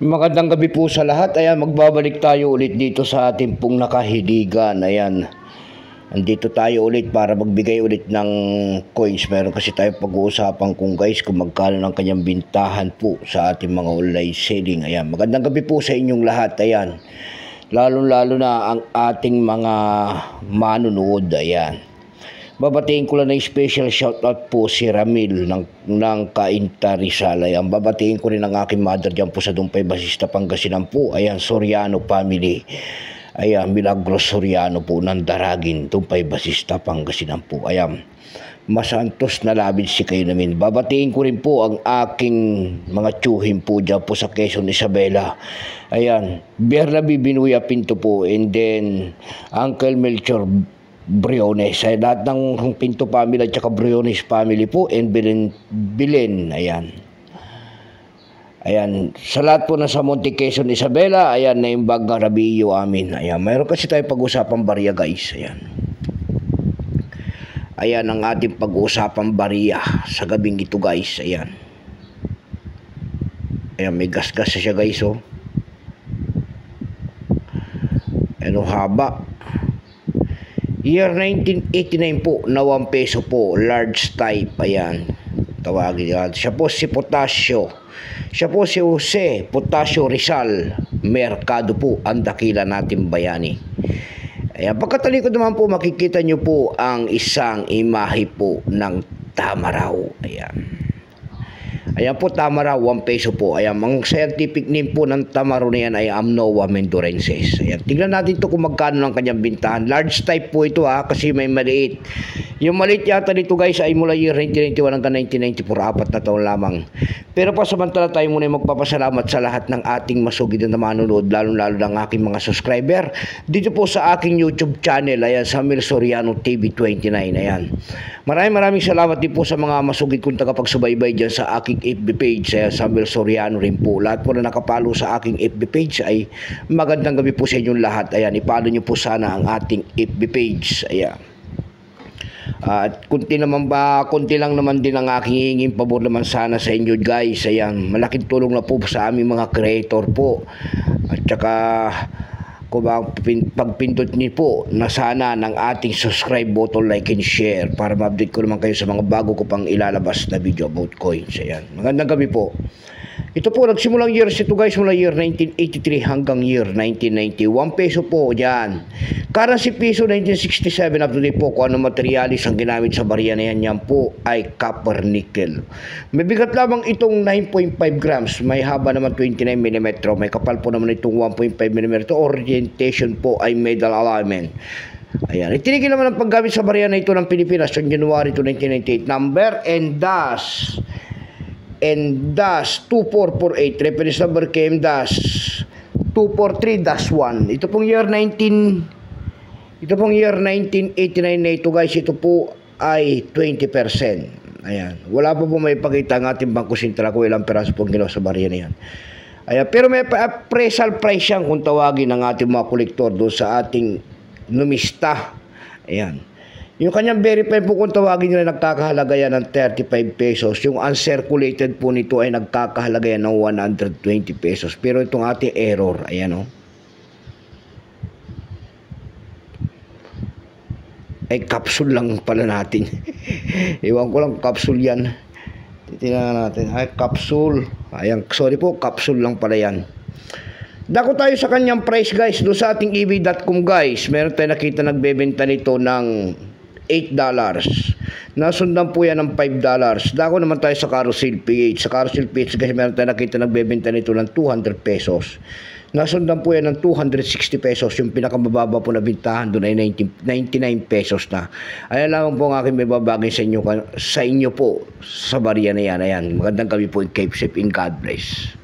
Magandang gabi po sa lahat. Ayan, magbabalik tayo ulit dito sa ating pong nakahiligan. Ayan, andito tayo ulit para magbigay ulit ng coins. Meron kasi tayo pag-uusapan kung guys kung magkano ng kanyang bintahan po sa ating mga online selling. Ayan, magandang gabi po sa inyong lahat. Ayan, lalo na ang ating mga manunood. Ayan, babatiin ko lang ng special shoutout po si Ramil ng Cainta Rizal. Ayan, babatiin ko rin ang aking mother dyan po sa Dumpay Basista, Pangasinan po. Ayan, Soriano family. Ayan, Milagros Soriano po ng Daragin, Dumpay Basista, Pangasinan po. Ayan, masantos na labid si kayo namin. Babatiin ko rin po ang aking mga tsuhin po dyan po sa Quezon, Isabela. Ayan, Bernabe Binuya Pinto po, and then Uncle Melchor Briones, ay lahat ng Pinto family at saka Briones family po, and Bilen, ayan. Ayan, sa lahat po na sa Monte Quezon, Isabela, ayan, na yung bag ng Rabiyo amin. Ayan, mayroon kasi tayo pag-usapang barya guys, ayan. Ayan ang ating pag-usapang barya sa gabing ito guys, ayan. Ayan, may gas-gas siya guys, oh. Ano haba? Year 1989 po, na 1 peso po, large type, ayan, tawagin yan. Siya po si Potasio. Siya po si Jose Potasio Rizal Mercado po, ang dakila natin bayani. Ayan, pagkatalikod naman po, makikita nyo po ang isang imahe po ng tamaraw. Ayan. Ayan po, tamaraw, 1 peso po. Ayan, ang scientific name po ng tamaraw na yan ay Amnoa mendorensis. Ayan, tignan natin to kung magkano ng kanyang bintahan. Large type po ito kasi may maliit. Yung maliit yata dito guys ay mula year 1991 hanggang 1994, 4 na taon lamang. Pero pa samantala tayo muna magpapasalamat sa lahat ng ating masugid na manonood, lalo ng aking mga subscriber dito po sa aking YouTube channel. Ayan, Samuel Soriano TV 29. Ayan, maraming salamat din po sa mga masugid kong tagapagsubaybay dyan sa aking FB page, Samuel Soriano rin po. Lahat po na nakapalo sa aking FB page ay magandang gabi po sa inyong lahat. Ayan, ipalo nyo po sana ang ating FB page. Ayan. At kunti lang naman din ang aking hinging pabor naman sana sa inyo guys. Ayan, malaking tulong na po sa aming mga creator po. At saka kung pagpindot niyo po na sana ng ating subscribe button, like and share para ma-update ko naman kayo sa mga bago ko pang ilalabas na video about coins. Ayan, magandang gabi po. Ito po, nagsimulang years ito guys mula year 1983 hanggang year 1990. 1 peso po dyan. Currency piso 1967 up to date po. Kung ano materialis ang ginamit sa barya na yan po ay copper nickel. May bigat lamang itong 9.5 grams. May haba naman 29 mm. May kapal po naman itong 1.5 mm. Orientation po ay metal alignment. Ayan, itinigil naman ang paggamit sa barya na ito ng Pilipinas on January 1998. Number and dash 2448, reference number KM-243-1. Ito pong year 1989 na ito guys. Ito po ay 20%. Ayan, wala pa po may pakita ang ating Bangko Sentral kung ilang peraso pong ginawa sa barya na yan. Ayan, pero may appraisal price yan kung tawagin ng ating mga kolektor doon sa ating numista. Ayan, yung kanyang verify po kung tawagin nila, nagkakahalaga yan ng 35 pesos. Yung uncirculated po nito ay nagkakahalaga yan ng 120 pesos. Pero itong ating error, ayan ay capsule lang pala natin. Iwan ko lang capsule yan. Titingnan natin. Ay, capsule. Ayan, sorry po, capsule lang pala yan. Dako tayo sa kanyang price guys. Doon sa ating ebay.com guys, meron tayo nakita nagbebenta nito ng $8. Nasundan po yan ng $5. Dako naman tayo sa Carousel PH. Sa Carousel PH guys, meron tayo nakita nagbebenta nito ng 200 pesos. Nasundan po yan ng 260 pesos. Yung pinakamababa po na bintahan doon ay 99 pesos na. Ayan lang po ang aking may babagay sa inyo po sa barya na yan. Ayan, magandang gabi po. Keep safe in God bless.